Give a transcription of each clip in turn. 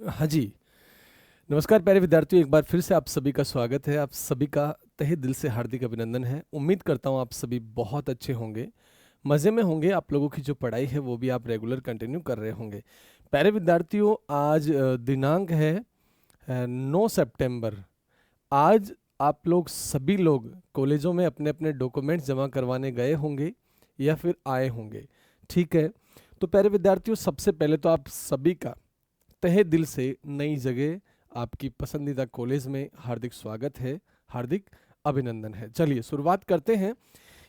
हाँ जी। नमस्कार प्यारे विद्यार्थियों, एक बार फिर से आप सभी का स्वागत है। आप सभी का तहे दिल से हार्दिक अभिनंदन है। उम्मीद करता हूँ आप सभी बहुत अच्छे होंगे, मज़े में होंगे। आप लोगों की जो पढ़ाई है वो भी आप रेगुलर कंटिन्यू कर रहे होंगे। प्यारे विद्यार्थियों, आज दिनांक है 9 सितंबर। आज आप लोग सभी लोग कॉलेजों में अपने अपने डॉक्यूमेंट्स जमा करवाने गए होंगे या फिर आए होंगे। ठीक है, तो प्यारे विद्यार्थियों, सबसे पहले तो आप सभी का तहे दिल से नई जगह, आपकी पसंदीदा कॉलेज में हार्दिक स्वागत है, हार्दिक अभिनंदन है। चलिए शुरुआत करते हैं।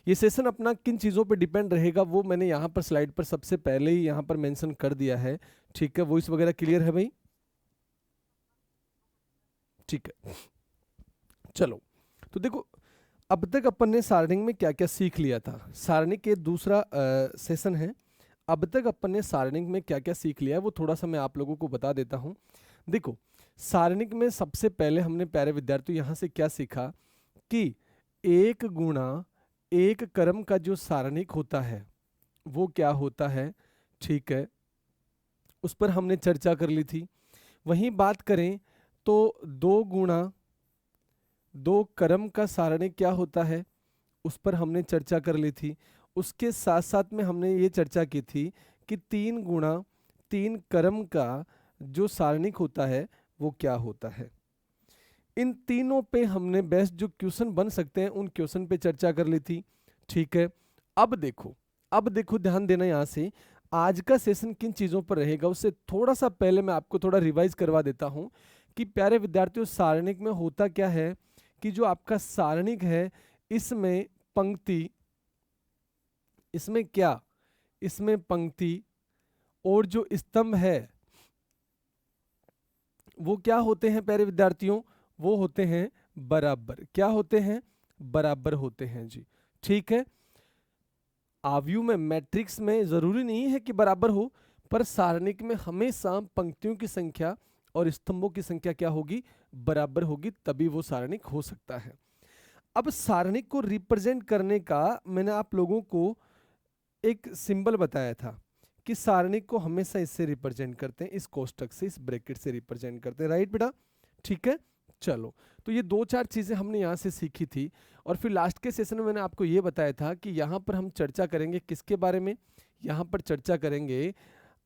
ये सेशन अपना किन चीज़ों पे डिपेंड रहेगा वो मैंने यहाँ पर स्लाइड पर सबसे पहले ही यहाँ पर मेंशन कर दिया है। ठीक है, वॉइस वगैरह क्लियर है भाई? ठीक है, चलो। तो देखो, अब तक अपन ने सारणी में क्या क्या सीख लिया था। सारणी के दूसरा सेशन है। अब तक अपन ने सारणिक में क्या क्या सीख लिया है वो थोड़ा सा मैं आप लोगों को बता देता हूँ। देखो, सारणिक में सबसे पहले हमने प्यारे विद्यार्थियों यहाँ से क्या सीखा कि एक गुणा एक क्रम का जो सारणिक होता है वो क्या होता है। ठीक है, उस पर हमने चर्चा कर ली थी। वहीं बात करें तो दो गुणा दो क्रम का सारणिक क्या होता है, उस पर हमने चर्चा कर ली थी। उसके साथ साथ में हमने ये चर्चा की थी कि तीन गुणा तीन क्रम का जो सारणिक होता है वो क्या होता है। इन तीनों पे हमने बेस्ट जो क्वेश्चन बन सकते हैं उन क्वेश्चन पे चर्चा कर ली थी। ठीक है, अब देखो, अब देखो, ध्यान देना यहाँ से। आज का सेशन किन चीज़ों पर रहेगा उससे थोड़ा सा पहले मैं आपको थोड़ा रिवाइज करवा देता हूँ कि प्यारे विद्यार्थियों, सारणिक में होता क्या है कि जो आपका सारणिक है इसमें पंक्ति, इसमें क्या, इसमें पंक्ति और जो स्तंभ है वो क्या होते हैं प्यारे विद्यार्थियों, वो होते हैं बराबर। क्या होते हैं? बराबर होते हैं जी। ठीक है, आव्यूह में, मैट्रिक्स में जरूरी नहीं है कि बराबर हो, पर सारणिक में हमेशा पंक्तियों की संख्या और स्तंभों की संख्या क्या होगी? बराबर होगी, तभी वो सारणिक हो सकता है। अब सारणिक को रिप्रेजेंट करने का मैंने आप लोगों को एक सिंबल बताया था कि सारणिक को हमेशा इससे रिप्रेजेंट करते हैं, इस कोष्टक से, इस ब्रैकेट से रिप्रेजेंट करते हैं। राइट बेटा? ठीक है, चलो। तो ये दो चार चीजें हमने यहाँ से सीखी थी और फिर लास्ट के सेशन में मैंने आपको ये बताया था कि यहाँ पर हम चर्चा करेंगे किसके बारे में? यहाँ पर चर्चा करेंगे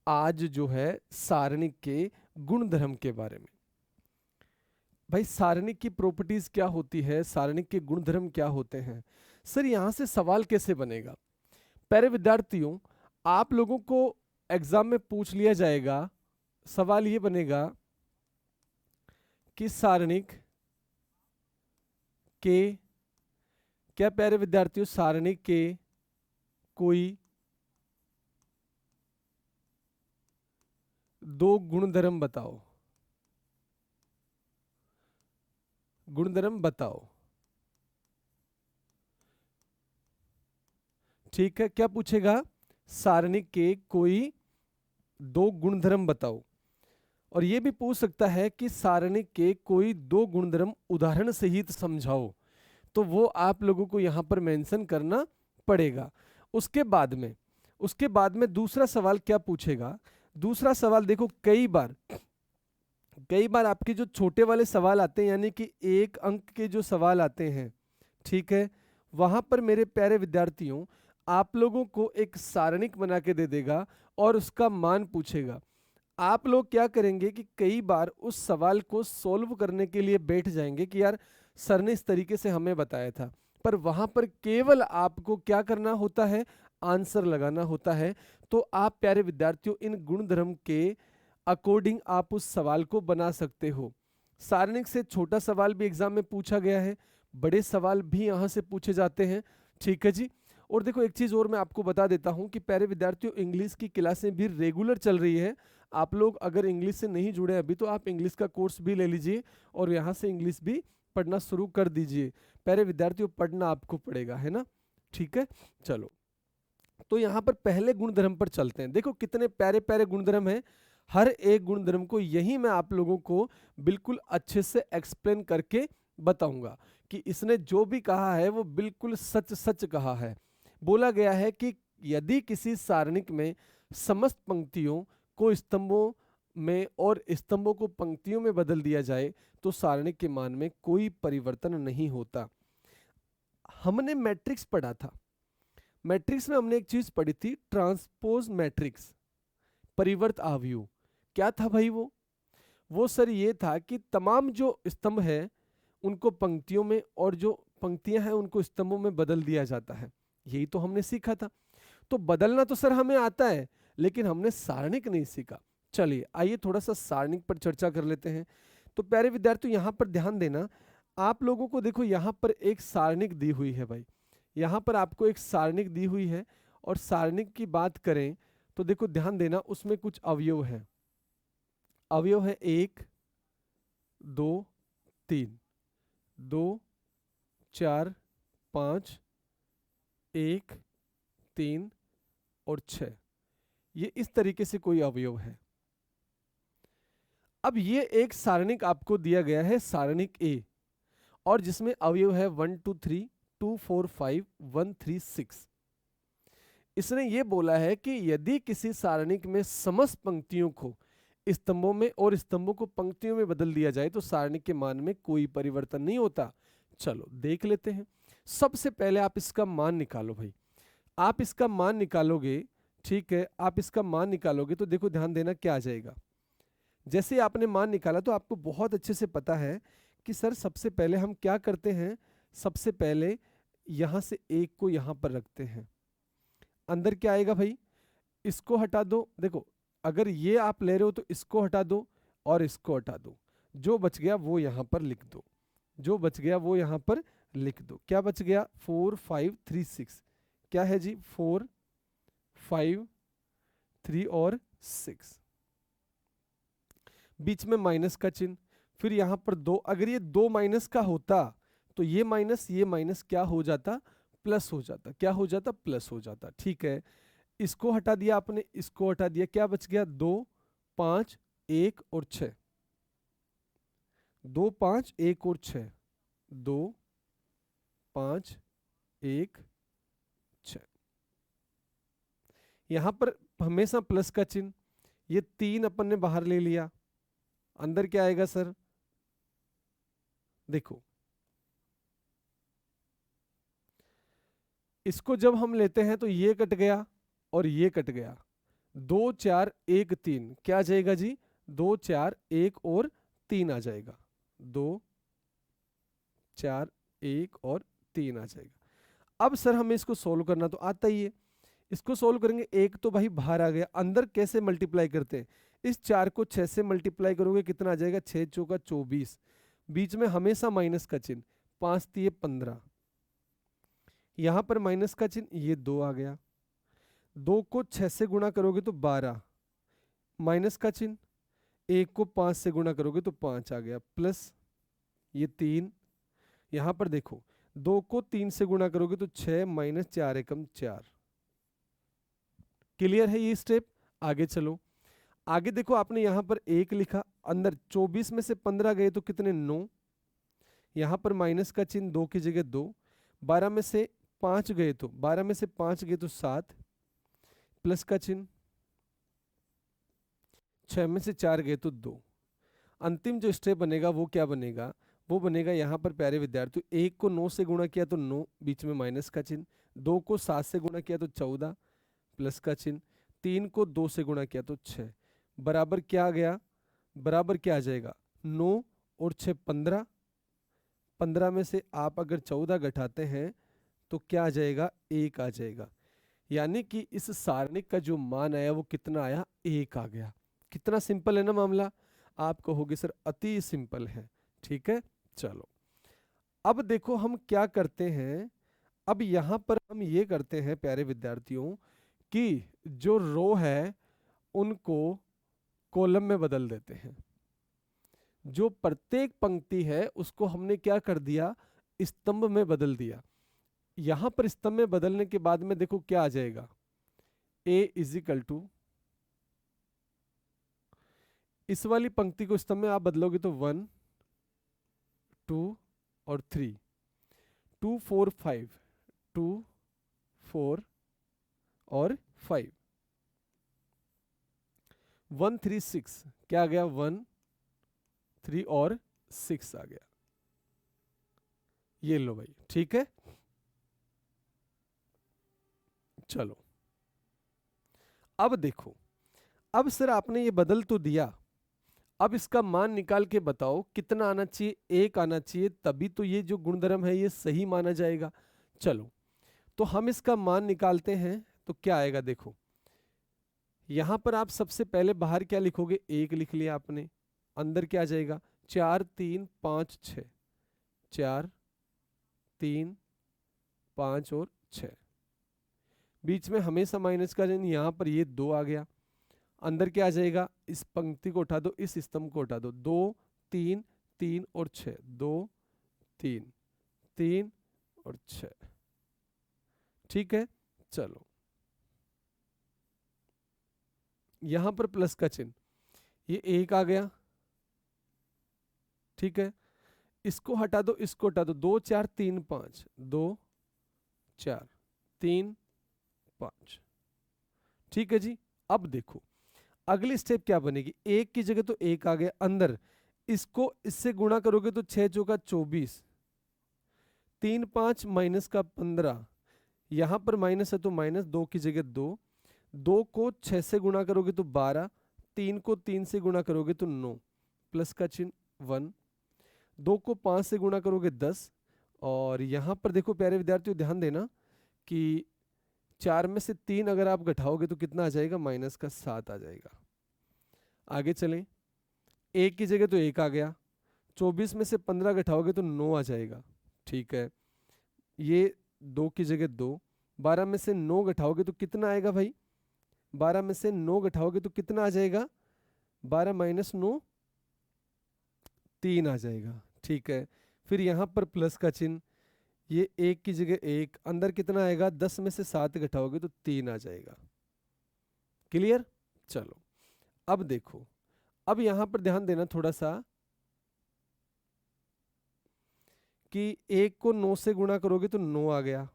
आज जो है सारणिक के गुणधर्म के बारे में। भाई, सारणिक की प्रॉपर्टीज क्या होती है, सारणिक के गुणधर्म क्या होते हैं? सर, यहाँ से सवाल कैसे बनेगा? प्यारे विद्यार्थियों, आप लोगों को एग्जाम में पूछ लिया जाएगा, सवाल ये बनेगा कि सारणिक के, क्या प्यारे विद्यार्थियों, सारणिक के कोई दो गुणधर्म बताओ, गुणधर्म बताओ। ठीक है, क्या पूछेगा? सारणिक के कोई दो गुणधर्म बताओ। और ये भी पूछ सकता है कि सारणिक के कोई दो गुणधर्म उदाहरण सहित समझाओ। तो वो आप लोगों को यहाँ पर मेंशन करना पड़ेगा। उसके बाद में, उसके बाद में दूसरा सवाल क्या पूछेगा? दूसरा सवाल देखो, कई बार आपके जो छोटे वाले सवाल आते हैं, यानी कि एक अंक के जो सवाल आते हैं, ठीक है, वहां पर मेरे प्यारे विद्यार्थियों आप लोगों को एक सारणिक बना के दे देगा और उसका मान पूछेगा। आप लोग क्या करेंगे कि कई बार उस सवाल को सॉल्व करने के लिए बैठ जाएंगे कि यार सर ने इस तरीके से हमें बताया था, पर वहां पर केवल आपको क्या करना होता है? आंसर लगाना होता है। तो आप प्यारे विद्यार्थियों इन गुणधर्म के अकॉर्डिंग आप उस सवाल को बना सकते हो। सारणिक से छोटा सवाल भी एग्जाम में पूछा गया है, बड़े सवाल भी यहाँ से पूछे जाते हैं। ठीक है जी। और देखो, एक चीज और मैं आपको बता देता हूँ कि प्यारे विद्यार्थियों, इंग्लिश की क्लासें भी रेगुलर चल रही है। आप लोग अगर इंग्लिश से नहीं जुड़े अभी तो आप इंग्लिश का कोर्स भी ले लीजिए और यहाँ से इंग्लिश भी पढ़ना शुरू कर दीजिए। प्यारे विद्यार्थियों, पढ़ना आपको पड़ेगा, है ना? ठीक है, चलो। तो यहाँ पर पहले गुणधर्म पर चलते हैं। देखो कितने प्यारे प्यारे गुणधर्म हैं। हर एक गुणधर्म को यही मैं आप लोगों को बिल्कुल अच्छे से एक्सप्लेन करके बताऊंगा कि इसने जो भी कहा है वो बिल्कुल सच सच कहा है। बोला गया है कि यदि किसी सारणिक में समस्त पंक्तियों को स्तंभों में और स्तंभों को पंक्तियों में बदल दिया जाए तो सारणिक के मान में कोई परिवर्तन नहीं होता। हमने मैट्रिक्स पढ़ा था, मैट्रिक्स में हमने एक चीज पढ़ी थी, ट्रांसपोज मैट्रिक्स, परिवर्त आव्यूह। क्या था भाई वो सर ये था कि तमाम जो स्तंभ है उनको पंक्तियों में और जो पंक्तियां हैं उनको स्तंभों में बदल दिया जाता है। यही तो हमने सीखा था। तो बदलना तो सर हमें आता है, लेकिन हमने सारणिक नहीं सीखा। चलिए आइए थोड़ा सा सारणिक पर चर्चा कर लेते हैं। तो प्यारे विद्यार्थियों यहाँ पर ध्यान देना, आप लोगों को देखो यहाँ पर एक सारणिक दी हुई है भाई, यहाँ पर आपको एक सारणिक दी हुई है। और सारणिक की बात करें तो देखो ध्यान देना, उसमें कुछ अवयव है। अवयव है 1 2 3, 2 4 5, 1 3 और 6, ये इस तरीके से कोई अवयव है। अब ये एक सारणिक आपको दिया गया है, सारणिक ए, और जिसमें अवयव है 1 2 3 2 4 5 1 3 6। इसने ये बोला है कि यदि किसी सारणिक में समस्त पंक्तियों को स्तंभों में और स्तंभों को पंक्तियों में बदल दिया जाए तो सारणिक के मान में कोई परिवर्तन नहीं होता। चलो देख लेते हैं। सबसे पहले आप इसका मान निकालो भाई, आप इसका मान निकालोगे, ठीक है, आप इसका मान निकालोगे तो देखो ध्यान देना क्या आ जाएगा। जैसे आपने मान निकाला तो आपको बहुत अच्छे से पता है कि सर सबसे पहले हम क्या करते हैं, सबसे पहले यहां से 1 को यहां पर रखते हैं। अंदर क्या आएगा भाई, इसको हटा दो। देखो अगर ये आप ले रहे हो तो इसको हटा दो और इसको हटा दो, जो बच गया वो यहां पर लिख दो, जो बच गया वो यहां पर लिख दो। क्या बच गया, 4 5 3 6, क्या है जी, 4 5 3 और 6, बीच में माइनस का चिन्ह, फिर यहां पर 2। अगर ये 2 माइनस का होता तो ये माइनस क्या हो जाता, प्लस हो जाता। क्या हो जाता, प्लस हो जाता। ठीक है, इसको हटा दिया आपने, इसको हटा दिया, क्या बच गया, 2 5 1 और 6, 2 5 1 और 6, 2 5 1 6। यहां पर हमेशा प्लस का चिन्ह, ये 3 अपन ने बाहर ले लिया, अंदर क्या आएगा सर, देखो इसको जब हम लेते हैं तो ये कट गया और ये कट गया, 2 4 1 3, क्या आ जाएगा जी, 2 4 1 और 3 आ जाएगा, 2 4 1 और 3 आ जाएगा। अब सर हमें इसको सोल्व करना तो आता ही है, इसको सोल्व करेंगे। 1 तो भाई बाहर आ गया, अंदर कैसे मल्टीप्लाई करते हैं, इस 4 को 6 से मल्टीप्लाई करोगे कितना आ जाएगा, 6 चौका 24, बीच में हमेशा माइनस का चिन्ह, 5 3 15, यहां पर माइनस का चिन्ह, ये 2 आ गया, 2 को 6 से गुणा करोगे तो 12, माइनस का चिन्ह, 1 को 5 से गुणा करोगे तो 5 आ गया, प्लस ये 3, यहां पर देखो 2 को 3 से गुणा करोगे तो 6 माइनस 4 एकम 4। क्लियर है ये स्टेप, आगे चलो। आगे देखो आपने यहां पर 1 लिखा, अंदर 24 में से 15 गए तो कितने, 9, यहां पर माइनस का चिन्ह, 2 की जगह 2, 12 में से 5 गए तो 12 में से 5 गए तो 7, प्लस का चिन्ह, 6 में से 4 गए तो 2। अंतिम जो स्टेप बनेगा वो क्या बनेगा, वो बनेगा यहाँ पर प्यारे विद्यार्थियों, 1 को 9 से गुणा किया तो 9, बीच में माइनस का चिन्ह, 2 को 7 से गुणा किया तो 14, प्लस का चिन्ह, 3 को 2 से गुणा किया तो 6, बराबर क्या आ गया, बराबर क्या आ जाएगा, 9 और 6 15, 15 में से आप अगर 14 घटाते हैं तो क्या आ जाएगा, 1 आ जाएगा। यानी कि इस सारणिक का जो मान आया वो कितना आया, 1 आ गया। कितना सिंपल है ना मामला, आप कहोगे सर अति सिंपल है, ठीक है। चलो अब देखो हम क्या करते हैं, अब यहां पर हम ये करते हैं प्यारे विद्यार्थियों कि जो रो है उनको कॉलम में बदल देते हैं। जो प्रत्येक पंक्ति है उसको हमने क्या कर दिया, स्तंभ में बदल दिया। यहां पर स्तंभ में बदलने के बाद में देखो क्या आ जाएगा, a इजिकल टू, इस वाली पंक्ति को स्तंभ में आप बदलोगे तो 1 2 और 3, 2 4 5, 2 4 और 5, 1 3 6, क्या आ गया 1 3 और 6 आ गया। ये लो भाई, ठीक है। चलो अब देखो, अब सर आपने ये बदल तो दिया, अब इसका मान निकाल के बताओ कितना आना चाहिए, 1 आना चाहिए, तभी तो ये जो गुणधर्म है ये सही माना जाएगा। चलो तो हम इसका मान निकालते हैं, तो क्या आएगा देखो, यहां पर आप सबसे पहले बाहर क्या लिखोगे, 1 लिख लिया आपने, अंदर क्या आ जाएगा 4 3 5 6, 4 3 5 और 6, बीच में हमेशा माइनस का चिन्ह, यहां पर ये 2 आ गया, अंदर क्या आ जाएगा, इस पंक्ति को उठा दो, इस स्तंभ को उठा दो, 2 3 3 और 6, 2 3 3 और 6, ठीक है। चलो यहां पर प्लस का चिन्ह, ये 1 आ गया, ठीक है, इसको हटा दो, इसको हटा दो, 2 4 3 5, 2 4 3 5, ठीक है जी। अब देखो अगली स्टेप क्या बनेगी, 1 की जगह तो 1 आ गया अंदर, इसको इससे गुणा करोगे तो 6 चौका 24, 3 5 माइनस का 15, यहां पर माइनस है तो माइनस, 2 की जगह 2, 2 को 6 से गुणा करोगे तो 12, 3 को 3 से गुणा करोगे तो 9, प्लस का चिन्ह 1, 2 को 5 से गुणा करोगे 10, और यहां पर देखो प्यारे विद्यार्थियों ध्यान देना कि 4 में से 3 अगर आप घटाओगे तो कितना आ जाएगा, माइनस का 7 आ जाएगा। आगे चलें, 1 की जगह तो 1 आ गया, 24 में से 15 घटाओगे तो 9 आ जाएगा, ठीक है, ये 2 की जगह 2, 12 में से 9 घटाओगे तो कितना आएगा भाई, 12 में से 9 घटाओगे तो कितना आ जाएगा, 12 माइनस 9 3 आ जाएगा, ठीक है। फिर यहाँ पर प्लस का चिन्ह, ये 1 की जगह 1, अंदर कितना आएगा, 10 में से 7 घटाओगे तो 3 आ जाएगा, क्लियर। चलो अब देखो, अब यहां पर ध्यान देना थोड़ा सा कि 1 को 9 से गुणा करोगे तो 9 आ गया,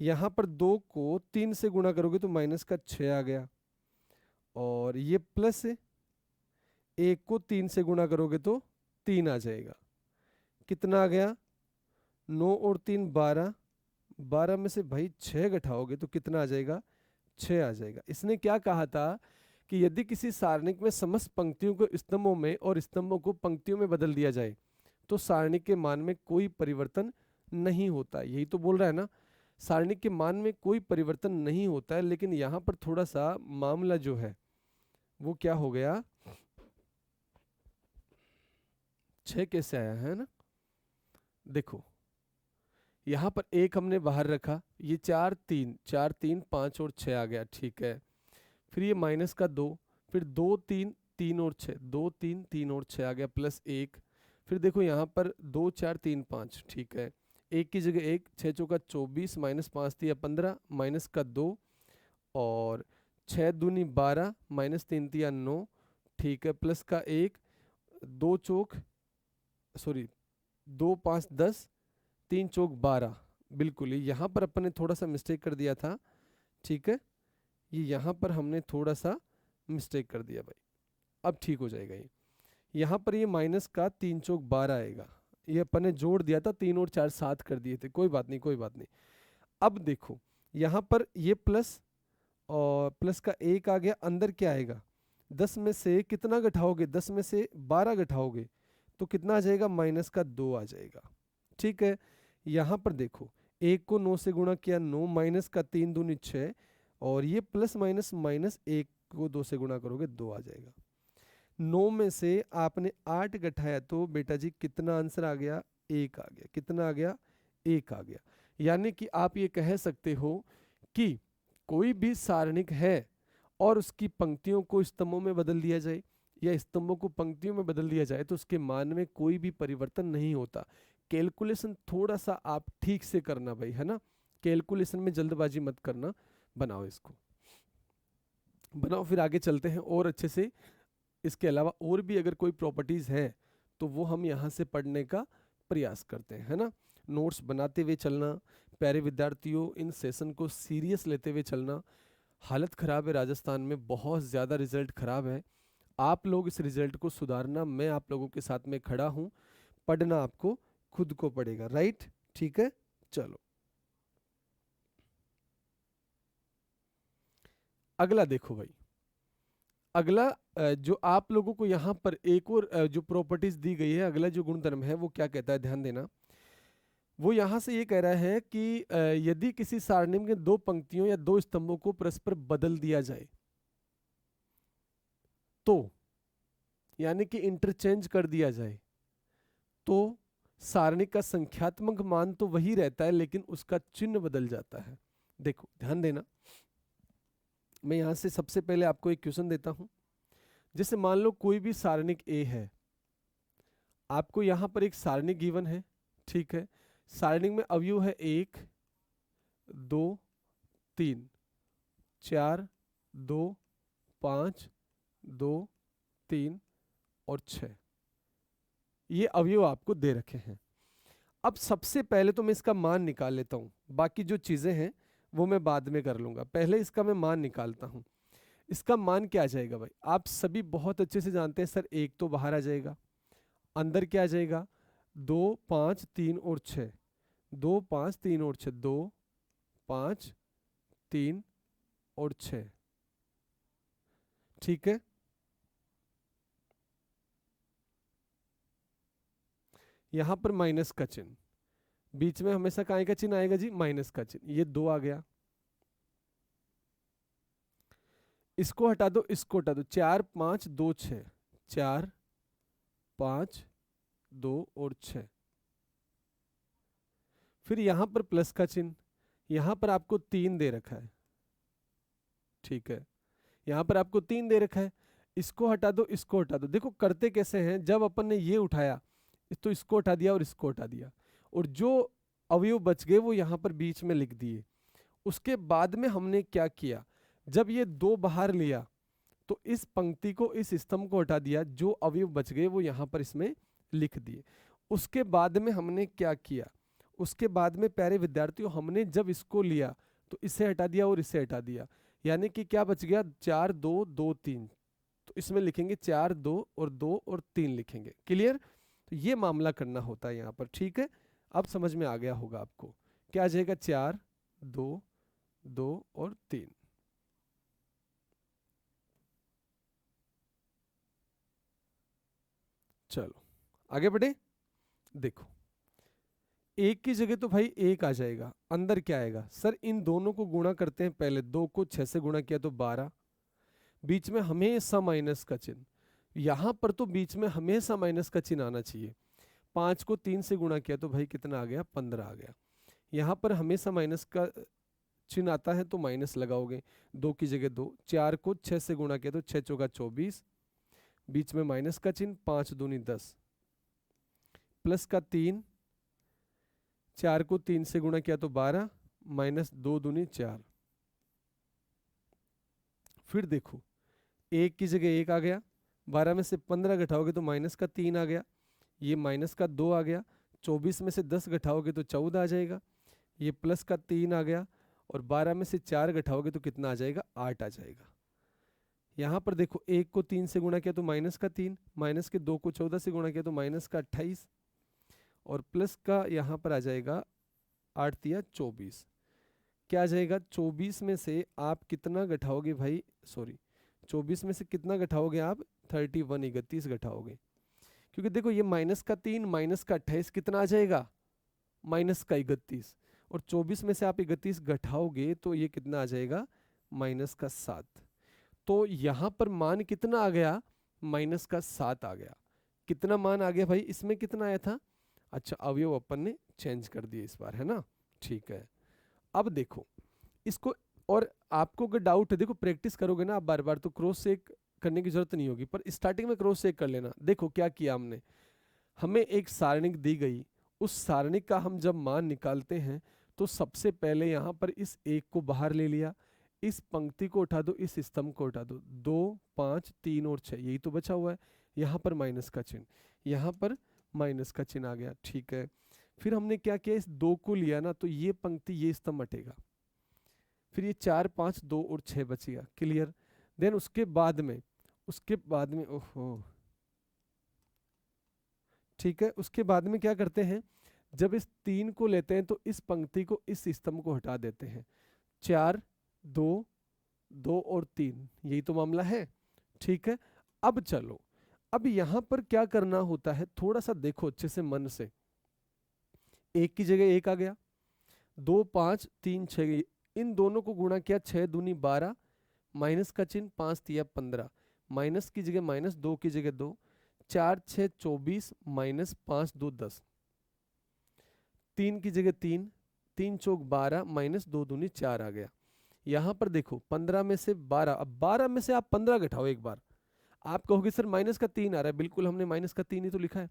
यहां पर 2 को 3 से गुणा करोगे तो माइनस का 6 आ गया, और ये प्लस है, 1 को 3 से गुणा करोगे तो 3 आ जाएगा, कितना आ गया, 9 और 3 12, 12 में से भाई 6 घटाओगे तो कितना आ जाएगा, 6 आ जाएगा। इसने क्या कहा था कि यदि किसी सारणिक में समस्त पंक्तियों को स्तंभों में और स्तंभों को पंक्तियों में बदल दिया जाए तो सारणिक के मान में कोई परिवर्तन नहीं होता, यही तो बोल रहा है ना, सारणिक के मान में कोई परिवर्तन नहीं होता है। लेकिन यहां पर थोड़ा सा मामला जो है वो क्या हो गया, 6 कैसे आया है ना, देखो यहां पर 1 हमने बाहर रखा, ये 4 3 4 3 5 और 6 आ गया, ठीक है। फिर ये माइनस का 2, फिर 2 3 3 और 6, 2 3 3 और 6 आ गया, प्लस 1, फिर देखो यहाँ पर 2 4 3 5, ठीक है, 1 की जगह 1, 6 चौका 24, माइनस 5 दिया 15, माइनस का 2, और 6 दूनी 12, माइनस 3 दिया 9, ठीक है, प्लस का 1, 2 चौक सॉरी 2 5 10, 3 चौक 12, बिल्कुल ही यहाँ पर अपन ने थोड़ा सा मिस्टेक कर दिया था, ठीक है, ये यहाँ पर हमने थोड़ा सा मिस्टेक कर दिया भाई, अब ठीक हो जाएगा ये। यहाँ पर ये माइनस का 3 चौक 12 आएगा, ये अपन ने जोड़ दिया था, 3 और 4 7 कर दिए थे, कोई बात नहीं कोई बात नहीं। अब देखो यहाँ पर ये प्लस और प्लस का 1 आ गया, अंदर क्या आएगा, 10 में से कितना घटाओगे, 10 में से 12 घटाओगे तो कितना आ जाएगा, माइनस का 2 आ जाएगा, ठीक है। यहाँ पर देखो 1 को 9 से गुणा किया 9, माइनस का 3 दूनी 6, और ये प्लस माइनस माइनस 1 को 2 से गुणा करोगे 2 आ जाएगा। 9 में से आपने 8 घटाया तो बेटा जी कितना आंसर आ गया, 1 आ गया, कितना आ गया, 1 आ गया। यानी कि आप ये कह सकते हो कि कोई भी सारणिक है और उसकी पंक्तियों को स्तंभों में बदल दिया जाए या स्तंभों को पंक्तियों में बदल दिया जाए तो उसके मान में कोई भी परिवर्तन नहीं होता। कैलकुलेशन थोड़ा सा आप ठीक से करना भाई, है ना, कैलकुलेशन में जल्दबाजी मत करना, बनाओ इसको, बनाओ, फिर आगे चलते हैं और अच्छे से। इसके अलावा और भी अगर कोई प्रॉपर्टीज़ है तो वो हम यहाँ से पढ़ने का प्रयास करते हैं, है ना। नोट्स बनाते हुए चलना, प्यारे विद्यार्थियों इन सेशन को सीरियस लेते हुए चलना। हालत ख़राब है राजस्थान में, बहुत ज़्यादा रिजल्ट ख़राब है। आप लोग इस रिजल्ट को सुधारना, मैं आप लोगों के साथ में खड़ा हूं, पढ़ना आपको खुद को पड़ेगा, राइट? ठीक है, चलो अगला देखो भाई। अगला जो आप लोगों को यहाँ पर एक और जो प्रॉपर्टीज दी गई है, अगला जो गुणधर्म है वो क्या कहता है, ध्यान देना। वो यहाँ से ये कह रहा है कि यदि किसी सारणी में दो पंक्तियों या दो स्तंभों को परस्पर बदल दिया जाए तो, यानी कि इंटरचेंज कर दिया जाए, तो सारणी का संख्यात्मक मान तो वही रहता है लेकिन उसका चिन्ह बदल जाता है। देखो ध्यान देना, मैं यहां से सबसे पहले आपको एक क्वेश्चन देता हूं। जैसे मान लो कोई भी सारणिक ए है, आपको यहां पर एक सारणी गिवन है, ठीक है। सारणी में अवयव है 1 2 3 4 2 5 2 3 और 6, ये अवयव आपको दे रखे हैं। अब सबसे पहले तो मैं इसका मान निकाल लेता हूं, बाकी जो चीजें हैं वो मैं बाद में कर लूंगा, पहले इसका मैं मान निकालता हूं। इसका मान क्या आ जाएगा भाई, आप सभी बहुत अच्छे से जानते हैं सर, एक तो बाहर आ जाएगा, अंदर क्या आ जाएगा, 2 5 3 और 6, 2 5 3 और 6, 2 5 3 और 6, ठीक है। यहां पर माइनस का चिन्ह, बीच में हमेशा काय का चिन्ह आएगा जी, माइनस का चिन्ह, ये 2 आ गया। इसको हटा दो, इसको हटा दो, 4 5 2 6, 4 5 2 और 6। फिर यहां पर प्लस का चिन्ह, यहां पर आपको 3 दे रखा है, ठीक है, यहां पर आपको 3 दे रखा है। इसको हटा दो, इसको हटा दो। देखो करते कैसे हैं, जब अपन ने ये उठाया तो इसको हटा दिया और इसको हटा दिया, और जो अवयव बच गए वो यहां पर बीच में लिख दिए। उसके बाद में हमने क्या किया, जब ये 2 बाहर लिया तो इस पंक्ति को, इस स्तंभ को हटा दिया, जो अवयव बच गए वो यहां पर इसमें लिख दिए। उसके बाद में हमने क्या किया, उसके बाद में प्यारे विद्यार्थियों हमने जब इसको लिया तो इसे हटा दिया और इसे हटा दिया, यानी कि क्या बच गया, 4 2 2 3, तो इसमें लिखेंगे 4 2 और 2 और 3 लिखेंगे। क्लियर? तो ये मामला करना होता है यहाँ पर, ठीक है। अब समझ में आ गया होगा आपको, क्या आ जाएगा, 4 2 2 और 3। चलो आगे बढ़े। देखो एक की जगह तो भाई 1 आ जाएगा, अंदर क्या आएगा सर, इन दोनों को गुणा करते हैं, पहले 2 को 6 से गुणा किया तो 12, बीच में हमेशा माइनस का चिन्ह, यहां पर तो बीच में हमेशा माइनस का चिन्ह आना चाहिए। 5 को 3 से गुणा किया तो भाई कितना आ गया, 15 आ गया। यहां पर हमेशा माइनस का चिन्ह आता है तो माइनस लगाओगे, 2 की जगह 2, 4 को 6 से गुणा किया तो 6 चौका 24, बीच में माइनस का चिन्ह, 5 दूनी 10, प्लस का 3, 4 को 3 से गुणा किया तो 12, माइनस 2 दूनी 4। फिर देखो 1 की जगह 1 आ गया, 12 में से 15 घटाओगे तो माइनस का 3 आ गया, ये माइनस का 2 आ गया, 24 में से 10 घटाओगे तो 14 आ जाएगा, ये प्लस का 3 आ गया, और 12 में से 4 घटाओगे तो कितना आ जाएगा, 8 आ जाएगा। यहाँ पर देखो 1 को 3 से गुणा किया तो माइनस का 3, माइनस के 2 को 14 से गुणा किया तो माइनस का 28, और प्लस का यहाँ पर आ जाएगा 8 तिया 24, क्या आ जाएगा, 24 में से आप कितना घटाओगे भाई, सॉरी 24 में से कितना घटाओगे आप, 31 31 घटाओगे, क्योंकि देखो ये माइनस का 3 माइनस का 28 कितना आ जाएगा, माइनस का 31, और 24 में से आप 31 घटाओगे तो ये कितना आ जाएगा, माइनस का 7। तो यहां पर मान कितना आ गया, माइनस का 7 आ गया। कितना मान आ गया भाई, इसमें कितना आया था, अच्छा अवयव अपन ने चेंज कर दिए इस बार, है ना, ठीक है। अब देखो इसको, और आपको अगर डाउट है, देखो प्रैक्टिस करोगे ना आप बार बार तो क्रॉस चेक करने की जरूरत नहीं होगी, पर स्टार्टिंग में क्रॉस चेक कर लेना। देखो क्या किया हमने, हमें एक सारणिक दी गई, उस सारणिक का हम जब मान निकालते हैं तो सबसे पहले यहाँ पर इस 1 को बाहर ले लिया, इस पंक्ति को उठा दो, इस स्तंभ को उठा दो, 2 5 3 और 6, यही तो बचा हुआ है। यहाँ पर माइनस का चिन्ह, यहाँ पर माइनस का चिन्ह आ गया, ठीक है। फिर हमने क्या किया, इस 2 को लिया ना तो ये पंक्ति, ये स्तंभ हटेगा, फिर ये 4 5 2 और 6 बचेगा। क्लियर? देन उसके बाद में उसके बाद में ओहो, ठीक है, उसके बाद में क्या करते हैं, जब इस 3 को लेते हैं तो इस पंक्ति को, इस स्तंभ को हटा देते हैं। 4 2 2 और 3, यही तो मामला है। ठीक है, अब चलो, अब यहां पर क्या करना होता है, थोड़ा सा देखो अच्छे से मन से। 1 की जगह 1 आ गया, 2 5 3 6, इन दोनों को गुणा किया, 6 दूनी 12, माइनस का चिन्ह, 5 तिया 15, माइनस की जगह माइनस, 2 की जगह 2, 4 6 24, माइनस 5 2 10, 3 की जगह 3, 3 चौक 12, माइनस 2 दूनी 4 आ गया। यहाँ पर देखो 15 में से 12, अब 12 में से आप 15 घटाओ एक बार। आप कहोगे सर माइनस का 3 आ रहा है, बिल्कुल हमने माइनस का 3 ही तो लिखा है।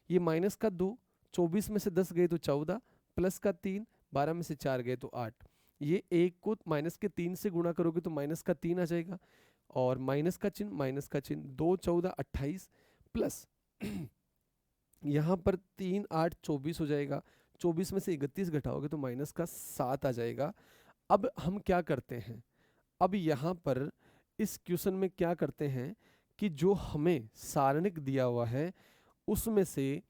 ये माइनस का 2, 24 में से 10 गए तो 14, प्लस का 3, 12 में से 4 गए तो 8। ये 1 को माइनस के 3 से गुणा करोगे तो माइनस का 3 आ जाएगा, और माइनस का चिन्ह, माइनस का चिन्ह, 2 14 28, प्लस यहाँ पर 3 8 24 हो जाएगा, 24 में से 31 घटाओगे तो माइनस का 7 आ जाएगा। अब हम क्या करते हैं, अब यहाँ पर इस क्वेश्चन में क्या करते हैं कि जो हमें सारणिक दिया हुआ है उसमें से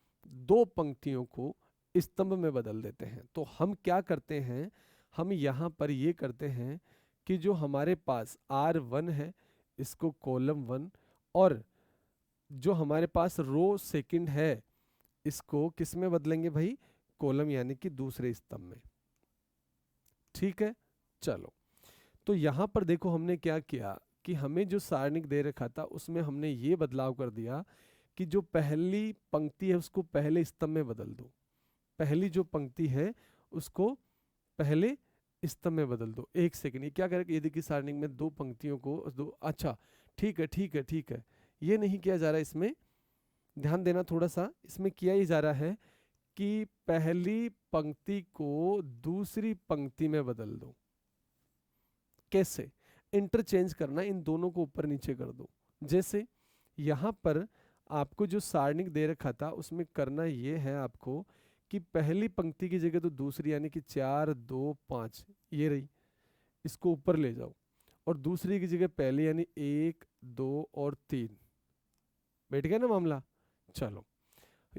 2 पंक्तियों को स्तंभ में बदल देते हैं। तो हम क्या करते हैं, हम यहाँ पर ये करते हैं कि जो हमारे पास R1 है इसको कॉलम 1, और जो हमारे पास रो सेकंड है इसको किस में बदलेंगे भाई, कॉलम यानी कि दूसरे स्तंभ में। ठीक है, चलो, तो यहां पर देखो हमने क्या किया कि हमें जो सारणिक दे रखा था उसमें हमने ये बदलाव कर दिया कि जो पहली पंक्ति है उसको पहले स्तंभ में बदल दो। पहली जो पंक्ति है उसको पहले स्तंभ में बदल दो। एक सेकंड, ये क्या करेगा, यदि कि सारणिक में 2 पंक्तियों को दो, अच्छा ठीक है ठीक है ठीक है, ये नहीं किया जा रहा है, इसमें ध्यान देना थोड़ा सा, इसमें किया ही जा रहा है कि पहली पंक्ति को दूसरी पंक्ति में बदल दो। कैसे, इंटरचेंज करना, इन दोनों को ऊपर नीचे कर दो। जैसे यहां पर आपको जो सारणिक दे रखा था उसमें करना ये है आपको कि पहली पंक्ति की जगह तो दूसरी, यानी कि 4 2 5 ये रही, इसको ऊपर ले जाओ, और दूसरी की जगह पहले यानी 1 2 और 3, बैठ गया ना मामला। चलो,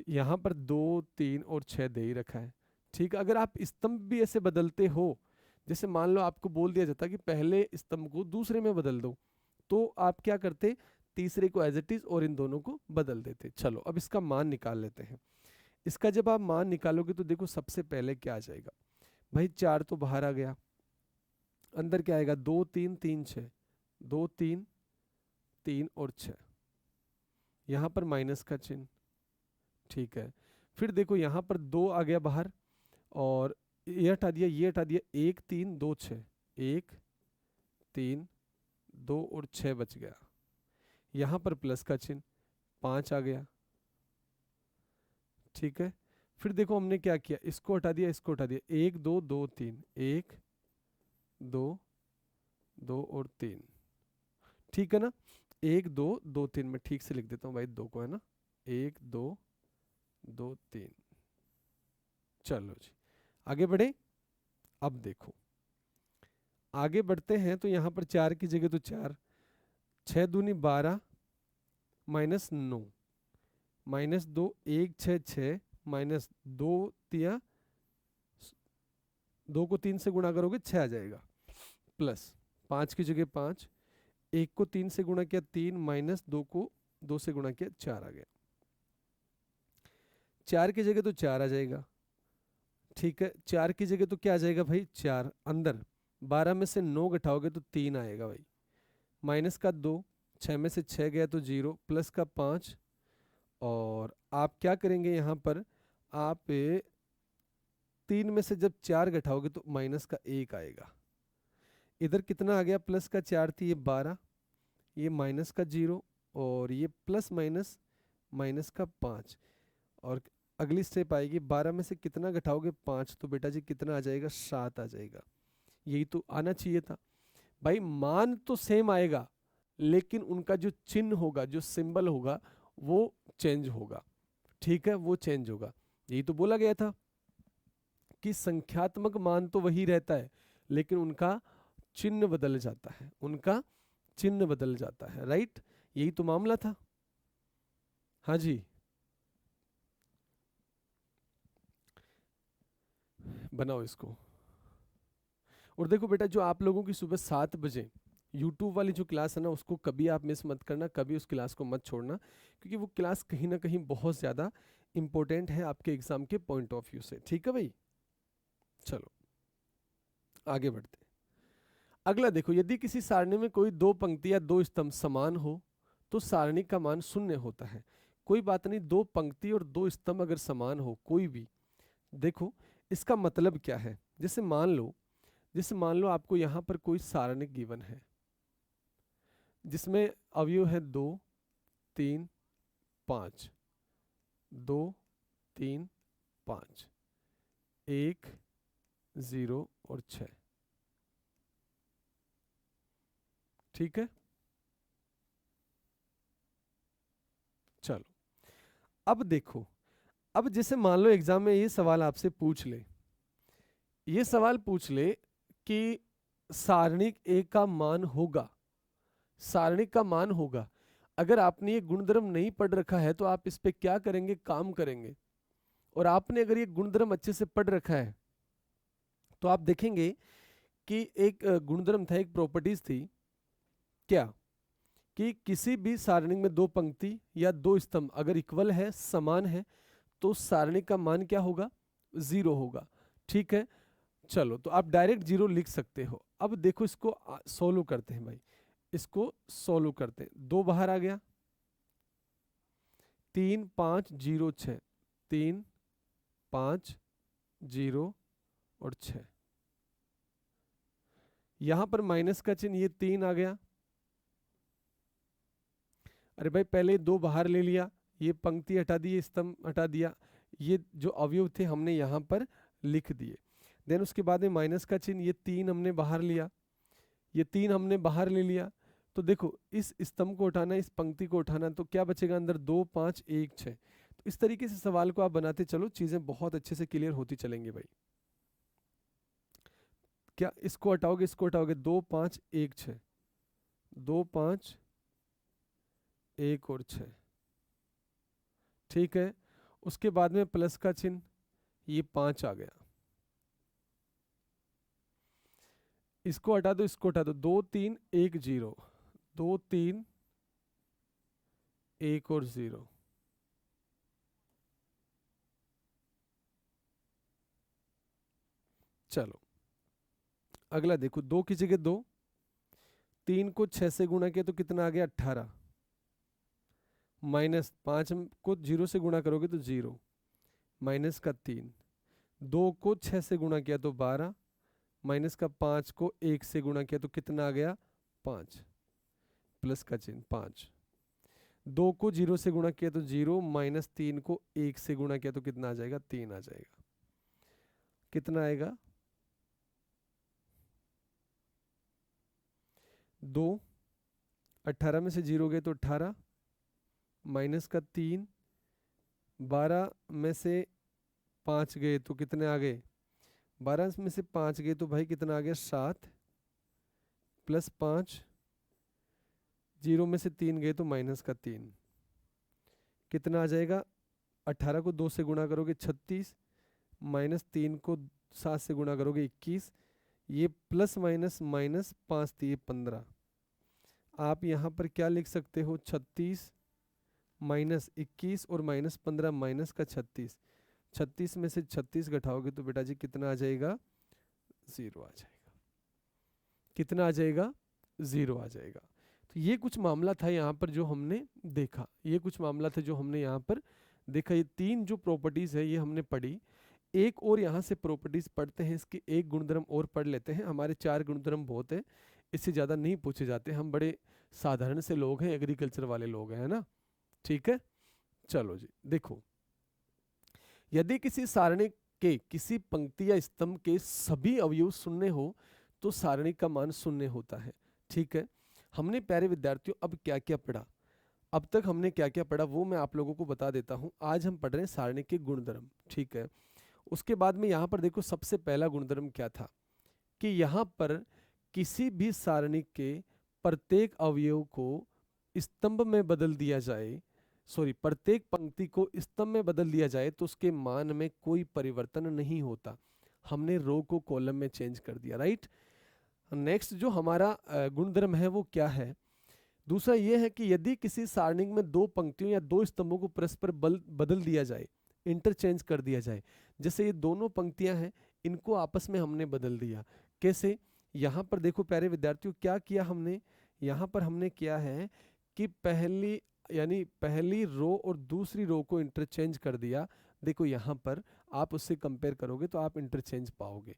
यहाँ पर 2 3 और 6 दे ही रखा है। ठीक है, अगर आप स्तंभ भी ऐसे बदलते हो, जैसे मान लो आपको बोल दिया जाता कि पहले स्तंभ को दूसरे में बदल दो, तो आप क्या करते, तीसरे को एज इट इज और इन दोनों को बदल देते। चलो अब इसका मान निकाल लेते हैं। इसका जब आप मान निकालोगे तो देखो सबसे पहले क्या आ जाएगा भाई, 4 तो बाहर आ गया, अंदर क्या आएगा, 2 3 3 6, 2 3 3 और 6, यहाँ पर माइनस का चिन्ह। ठीक है, फिर देखो यहाँ पर 2 आ गया बाहर, और ये हटा दिया, ये हटा दिया, 1 3 2 6, 1 3 2 और 6 बच गया, यहाँ पर प्लस का चिन्ह, 5 आ गया। ठीक है, फिर देखो हमने क्या किया, इसको हटा दिया, इसको हटा दिया, 1 2 2 3, 1 2 2 और 3। ठीक है ना, 1 2 2 3, मैं ठीक से लिख देता हूँ भाई 2 को, है ना, 1 2 2 3। चलो जी आगे बढ़े। अब देखो आगे बढ़ते हैं तो यहाँ पर 4 की जगह तो 4, 6 दूनी 12, माइनस 9, माइनस 2, 1 6 6, माइनस 2 तिया, 2 को 3 से गुणा करोगे 6 आ जाएगा, प्लस 5 की जगह 5, 1 को 3 से गुणा किया 3, माइनस 2 को 2 से गुणा किया 4 आ गया, 4 की जगह तो 4 आ जाएगा। ठीक है, 4 की जगह तो क्या आ जाएगा भाई, 4, अंदर 12 में से 9 घटाओगे तो 3 आएगा भाई, माइनस का 2, 6 में से 6 गया तो 0, प्लस का 5, और आप क्या करेंगे यहाँ पर, आप 3 में से जब 4 घटाओगे तो माइनस का 1 आएगा, इधर कितना आ गया, प्लस का 4 थी, ये 12, ये माइनस का 0, और ये प्लस माइनस माइनस का 5, और अगली स्टेप आएगी, 12 में से कितना घटाओगे 5, तो बेटा जी कितना आ जाएगा, 7 आ जाएगा। यही तो आना चाहिए था भाई, मान तो सेम आएगा लेकिन उनका जो चिन्ह होगा, जो सिंबल होगा वो चेंज होगा। ठीक है, वो चेंज होगा। यही तो बोला गया था कि संख्यात्मक मान तो वही रहता है लेकिन उनका चिन्ह बदल जाता है, उनका चिन्ह बदल जाता है, राइट। यही तो मामला था। हाँ जी, बनाओ इसको। और देखो बेटा, जो आप लोगों की सुबह 7 बजे यूट्यूब वाली जो क्लास है ना, उसको कभी आप मिस मत करना, कभी उस क्लास को मत छोड़ना, क्योंकि वो क्लास कहीं ना कहीं बहुत ज़्यादा इंपॉर्टेंट है आपके एग्जाम के पॉइंट ऑफ व्यू से। ठीक है भाई, चलो आगे बढ़ते हैं। अगला देखो, यदि किसी सारणी में कोई दो पंक्ति या दो स्तंभ समान हो तो सारणी का मान शून्य होता है। कोई बात नहीं, दो पंक्ति और दो स्तंभ अगर समान हो कोई भी, देखो इसका मतलब क्या है। जैसे मान लो आपको यहाँ पर कोई सारणी गिवन है जिसमें अवयव है 2 3 5, 2 3 5, 1 0 और 6। ठीक है, चलो अब देखो, अब जैसे मान लो एग्जाम में ये सवाल आपसे पूछ ले, ये सवाल पूछ ले कि सारणिक ए का मान होगा, सारणिक का मान होगा। अगर आपने ये गुणधर्म नहीं पढ़ रखा है तो आप इस पे क्या करेंगे, काम करेंगे। और आपने अगर ये गुणधर्म अच्छे से पढ़ रखा है तो आप देखेंगे कि एक गुणधर्म था, एक प्रॉपर्टीज थी, क्या कि किसी भी सारणी में दो पंक्ति या दो स्तंभ अगर इक्वल है, समान है, तो सारणी का मान क्या होगा, 0 होगा। ठीक है, चलो तो आप डायरेक्ट 0 लिख सकते हो। अब देखो इसको सोल्व करते हैं भाई, इसको सोल्व करते हैं। 2 बाहर आ गया, 3 5 0 6, 3 5 0 और 6। यहां पर माइनस का चिन्ह, ये 3 आ गया। अरे भाई पहले 2 बाहर ले लिया, ये पंक्ति हटा दी, ये स्तंभ हटा दिया, ये जो अवयव थे हमने यहाँ पर लिख दिए। देन उसके बाद में माइनस का चिन्ह, ये 3 हमने बाहर लिया, ये 3 हमने बाहर ले लिया। तो देखो इस स्तंभ को उठाना, इस पंक्ति को उठाना, तो क्या बचेगा अंदर, 2 5 1 6। तो इस तरीके से सवाल को आप बनाते चलो, चीजें बहुत अच्छे से क्लियर होती चलेंगी भाई। क्या इसको हटाओगे, इसको हटाओगे, 2 5 1 6, 2 5 1 और 6। ठीक है, उसके बाद में प्लस का चिन्ह, ये 5 आ गया। इसको हटा दो, इसको हटा दो, 2 3 1 0, 2 3 1 और 0। चलो अगला देखो, 2 की जगह 2, 3 को 6 से गुणा किया तो कितना आ गया, 18, माइनस 5 को 0 से गुणा करोगे तो 0, माइनस का 3, 2 को 6 से गुणा किया तो 12, माइनस का 5 को 1 से गुणा किया तो कितना आ गया, 5, प्लस का चिन्ह 5, 2 को 0 से गुणा किया तो 0, माइनस 3 को 1 से गुणा किया तो कितना आ जाएगा, 3 आ जाएगा। कितना आएगा, 2, 18 में से 0 गए तो 18, माइनस का 3, 12 में से 5 गए तो कितने आ गए, 12 में से 5 गए तो भाई कितना आ गया, 7, प्लस 5, 0 में से 3 गए तो माइनस का 3, कितना आ जाएगा, 18 को 2 से गुणा करोगे 36, माइनस 3 को 7 से गुणा करोगे 21, ये प्लस माइनस माइनस 5 थी, 15। आप यहाँ पर क्या लिख सकते हो, 36 माइनस 21 और माइनस 15, माइनस का 36, 36 में से 36 घटाओगे तो बेटा जी कितना आ जाएगा, 0 आ जाएगा। कितना आ जाएगा, 0 आ जाएगा। तो ये कुछ मामला था यहाँ पर जो हमने देखा, ये कुछ मामला था जो हमने यहाँ पर देखा। ये 3 जो प्रॉपर्टीज है ये हमने पढ़ी। एक और यहाँ से प्रॉपर्टीज पढ़ते हैं, इसके एक गुणधर्म और पढ़ लेते हैं। हमारे 4 गुणधर्म बहुत है, इससे ज़्यादा नहीं पूछे जाते, हम बड़े साधारण से लोग हैं, एग्रीकल्चर वाले लोग हैं, है ना। ठीक है, चलो जी देखो, यदि किसी सारणी के किसी पंक्ति या स्तंभ के सभी अवयव शून्य हो तो सारणी का मान शून्य होता है। ठीक है, हमने प्यारे विद्यार्थियों अब क्या क्या पढ़ा, अब तक हमने क्या क्या पढ़ा वो मैं आप लोगों को बता देता हूं। आज हम पढ़ रहे हैं सारणी के गुणधर्म। ठीक है, उसके बाद में यहाँ पर देखो सबसे पहला गुणधर्म क्या था कि यहाँ पर किसी भी सारणी के प्रत्येक अवयव को स्तंभ में बदल दिया जाए, सॉरी प्रत्येक पंक्ति को स्तंभ में बदल दिया जाए तो उसके मान में कोई परिवर्तन नहीं होता। हमने रो को कॉलम में चेंज कर दिया, राइट। नेक्स्ट जो हमारा गुणधर्म है वो क्या है? दूसरा ये है कि यदि किसी सारणी में दो पंक्तियों या दो स्तंभों को परस्पर बदल दिया जाए, इंटरचेंज कर दिया जाए, जैसे ये दोनों पंक्तियां हैं, इनको आपस में हमने बदल दिया। कैसे? यहाँ पर देखो प्यारे विद्यार्थियों, क्या किया हमने? यहाँ पर हमने किया है कि पहली रो और दूसरी रो को इंटरचेंज कर दिया। देखो यहाँ पर आप उससे कंपेयर करोगे तो आप इंटरचेंज पाओगे।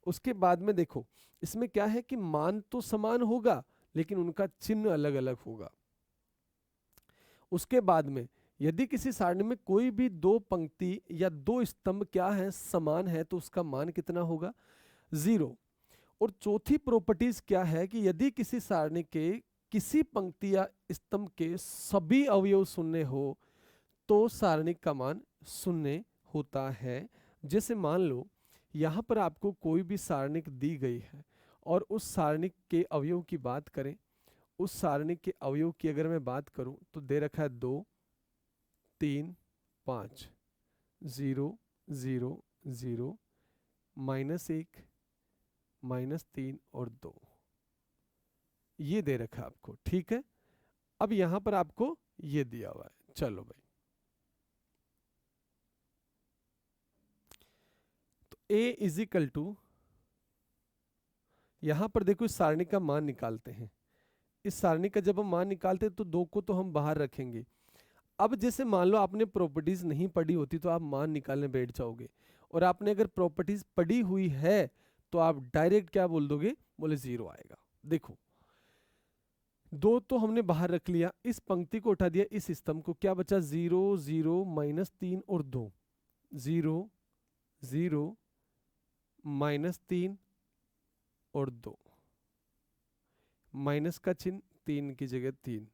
उसके बाद में देखो इसमें क्या है कि मान तो समान होगा लेकिन उनका चिन्ह अलग अलग होगा। उसके बाद में यदि किसी सारणी में कोई भी दो पंक्ति या दो स्तंभ क्या है, समान है, तो उसका मान कितना होगा? 0। और चौथी प्रॉपर्टीज क्या है कि यदि किसी सारणी के किसी पंक्ति या स्तंभ के सभी अवयव शून्य हो तो सारणी का मान शून्य होता है। जैसे मान लो यहाँ पर आपको कोई भी सारणिक दी गई है और उस सारणिक के अवयव की बात करें, उस सारणिक के अवयव की अगर मैं बात करूं तो दे रखा है 2, 3, 5, 0, 0, 0, -1, -3 और 2, ये दे रखा है आपको, ठीक है। अब यहां पर आपको ये दिया हुआ है। चलो भाई, तो a इज इक्वल टू, यहां पर देखो इस सारणी का मान निकालते हैं। इस सारणी का जब हम मान निकालते हैं तो 2 को तो हम बाहर रखेंगे। अब जैसे मान लो आपने प्रॉपर्टीज नहीं पढ़ी होती तो आप मान निकालने बैठ जाओगे, और आपने अगर प्रॉपर्टीज पढ़ी हुई है तो आप डायरेक्ट क्या बोल दोगे? बोले 0 आएगा। देखो 2 तो हमने बाहर रख लिया, इस पंक्ति को उठा दिया, इस स्तंभ को, क्या बचा? 0, 0, -3 और 2, 0, 0, -3 और 2, माइनस का चिन्ह, 3 की जगह 3,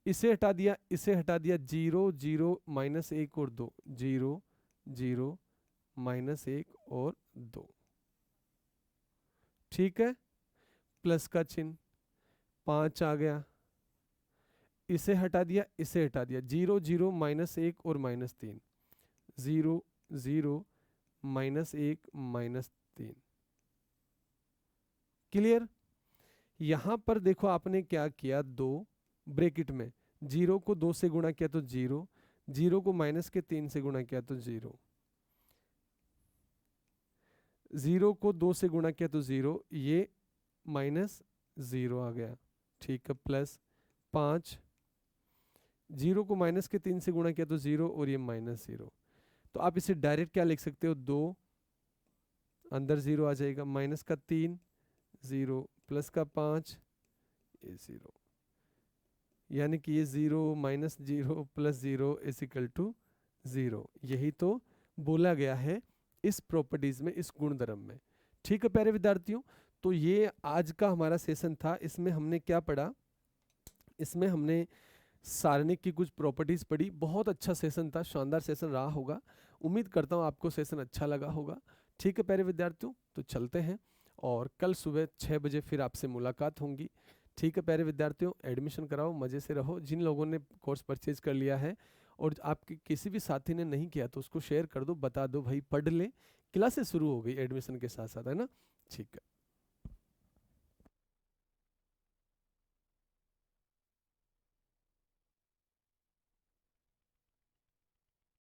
इसे हटा दिया, इसे हटा दिया, 0, 0, -1 और 2, 0, 0, -1 और 2, ठीक है। प्लस का चिन्ह, 5 आ गया, इसे हटा दिया, इसे हटा दिया, 0, 0, -1 और -3, 0, 0, -1, -3, क्लियर। यहां पर देखो आपने क्या किया, 2 ब्रैकेट में 0 को 2 से गुणा किया तो 0, 0 को -3 से गुणा किया तो 0, 0 को 2 से गुणा किया तो 0, ये -0 आ गया, ठीक है। प्लस 5, 0 को -3 से गुणा किया तो 0 और ये -0, तो आप इसे डायरेक्ट क्या लिख सकते हो? 2 अंदर 0 आ जाएगा, माइनस का 3 0, प्लस का 5 ये 0, यानी कि ये 0 -0 + 0 = 0। यही तो बोला गया है इस प्रॉपर्टीज में, इस गुणधर्म में, ठीक है प्यारे विद्यार्थियों। तो ये आज का हमारा सेशन था। इसमें हमने क्या पढ़ा? इसमें हमने सारणिक की कुछ प्रॉपर्टीज पढ़ी। बहुत अच्छा सेशन था, शानदार सेशन रहा होगा। उम्मीद करता हूँ आपको सेशन अच्छा लगा होगा। ठीक है प्यारे विद्यार्थियों, तो चलते हैं और कल सुबह 6 बजे फिर आपसे मुलाकात होंगी। ठीक है प्यारे विद्यार्थियों, एडमिशन कराओ, मज़े से रहो। जिन लोगों ने कोर्स परचेज कर लिया है और आपके किसी भी साथी ने नहीं किया तो उसको शेयर कर दो, बता दो भाई पढ़ ले, क्लासेस शुरू हो गई एडमिशन के साथ साथ, है ना। ठीक है।